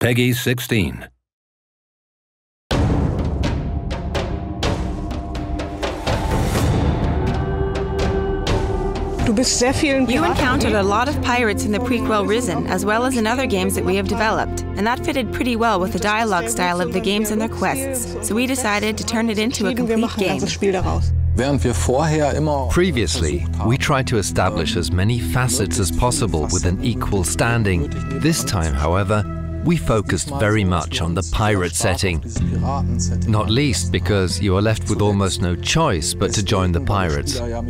Peggy 16. You encountered a lot of pirates in the prequel Risen, as well as in other games that we have developed, and that fitted pretty well with the dialogue style of the games and their quests, so we decided to turn it into a complete game. Previously, we tried to establish as many facets as possible with an equal standing. This time, however, we focused very much on the pirate setting, not least because you are left with almost no choice but to join the pirates. The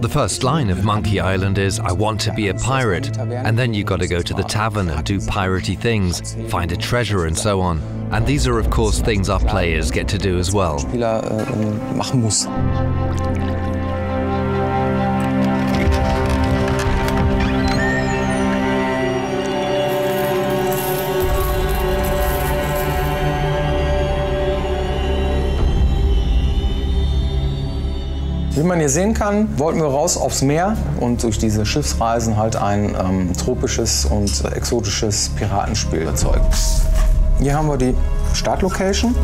first line of Monkey Island is, "I want to be a pirate," and then you gotta go to the tavern and do piratey things, find a treasure and so on. And these are of course things our players get to do as well. Wie man hier sehen kann, wollten wir raus aufs Meer und durch diese Schiffsreisen halt ein tropisches und exotisches Piratenspiel erzeugen. Hier haben wir die Startlocation.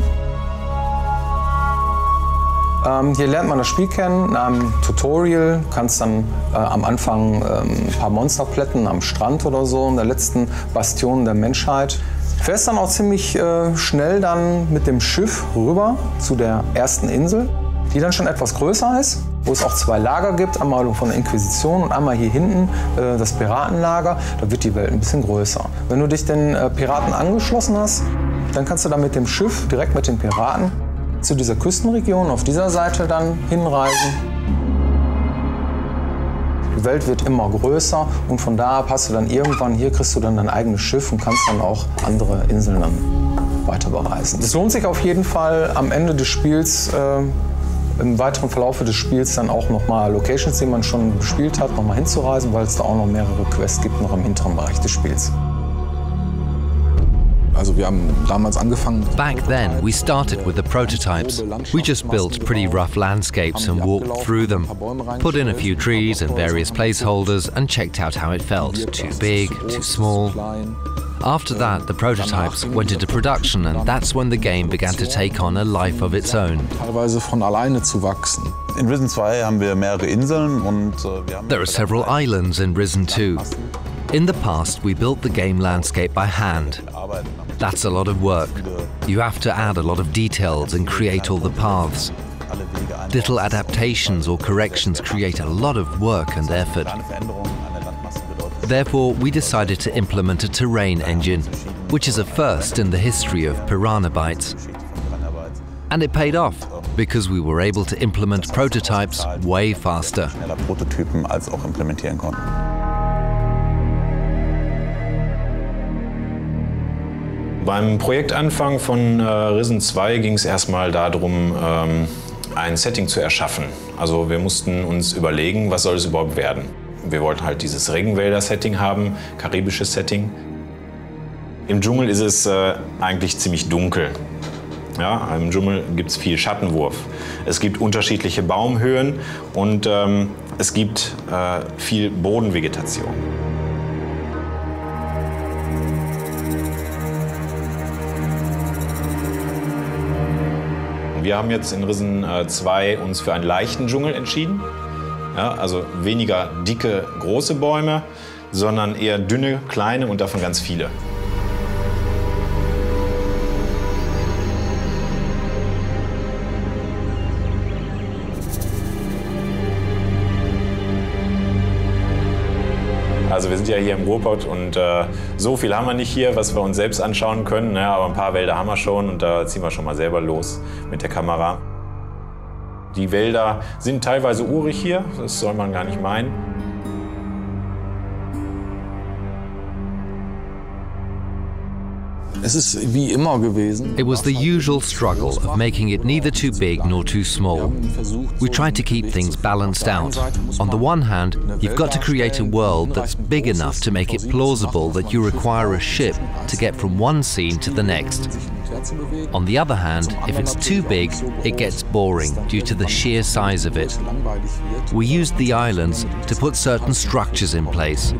Hier lernt man das Spiel kennen. In einem Tutorial kannst dann am Anfang ein paar Monster plätten am Strand oder so, in der letzten Bastion der Menschheit. Fährst dann auch ziemlich schnell dann mit dem Schiff rüber zu der ersten Insel, die dann schon etwas größer ist, wo es auch zwei Lager gibt, einmal von der Inquisition und einmal hier hinten das Piratenlager. Da wird die Welt ein bisschen größer. Wenn du dich den Piraten angeschlossen hast, dann kannst du dann mit dem Schiff direkt mit den Piraten zu dieser Küstenregion auf dieser Seite dann hinreisen. Die Welt wird immer größer und von da ab hast du dann irgendwann, hier kriegst du dann dein eigenes Schiff und kannst dann auch andere Inseln dann weiter bereisen. Es lohnt sich auf jeden Fall am Ende des Spiels, im weiteren Verlauf des Spiels dann auch nochmal Locations, die man schon bespielt hat, nochmal hinzureisen, weil es da auch noch mehrere Quests gibt, noch im hinteren Bereich des Spiels. Also wir haben damals angefangen. Back then, we started with the prototypes. We just built pretty rough landscapes and walked through them, put in a few trees and various placeholders and checked out how it felt. Too big, too small. After that, the prototypes went into production and that's when the game began to take on a life of its own. Teilweise von alleine zu wachsen. In Risen 2 haben wir mehrere Inseln und There are several islands in Risen 2. In the past, we built the game landscape by hand. That's a lot of work. You have to add a lot of details and create all the paths. Little adaptations or corrections create a lot of work and effort. Therefore, we decided to implement a terrain engine, which is a first in the history of Piranha Bytes. And it paid off, because we were able to implement prototypes way faster. Prototypen als auch implementieren konnten. Beim Projektanfang von Risen 2 ging es erstmal darum, ein Setting zu erschaffen. Also wir mussten uns überlegen, was soll es überhaupt werden. Wir wollten halt dieses Regenwälder-Setting haben, karibisches Setting. Im Dschungel ist es eigentlich ziemlich dunkel. Ja, im Dschungel gibt es viel Schattenwurf. Es gibt unterschiedliche Baumhöhen und es gibt viel Bodenvegetation. Wir haben jetzt in Risen 2 uns für einen leichten Dschungel entschieden. Ja, also weniger dicke, große Bäume, sondern eher dünne, kleine und davon ganz viele. Also wir sind ja hier im Ruhrpott und so viel haben wir nicht hier, was wir uns selbst anschauen können. Ja, aber ein paar Wälder haben wir schon und da ziehen wir schon mal selber los mit der Kamera. Die Wälder sind teilweise urig hier, das soll man gar nicht meinen. Es ist wie immer gewesen. It was the usual struggle of making it neither too big nor too small. We tried to keep things balanced out. On the one hand, you've got to create a world that's big enough to make it plausible that you require a ship to get from one scene to the next. On the other hand, if it's too big, it gets boring due to the sheer size of it. We used the islands to put certain structures in place.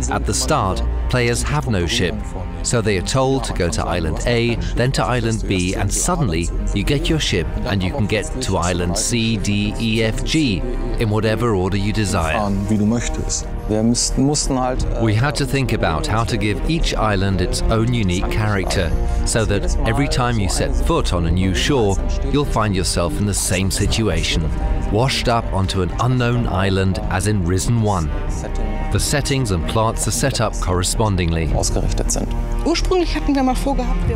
At the start, players have no ship, so they are told to go to Island A, then to Island B, and suddenly you get your ship and you can get to Island C, D, E, F, G, in whatever order you desire. We had to think about how to give each island its own unique character, so that every time you set foot on a new shore, you'll find yourself in the same situation, washed up onto an unknown island as in Risen 1. The settings and plots are set up correspondingly.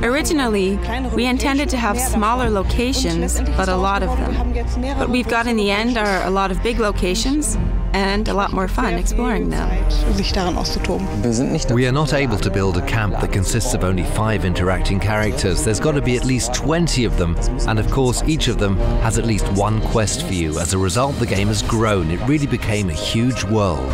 Originally, we intended to have smaller locations, but a lot of them. What we've got in the end are a lot of big locations and a lot more fun exploring them. We are not able to build a camp that consists of only 5 interacting characters. There's got to be at least 20 of them, and of course each of them has at least one quest for you. As a result, the game has grown. It really became a huge world.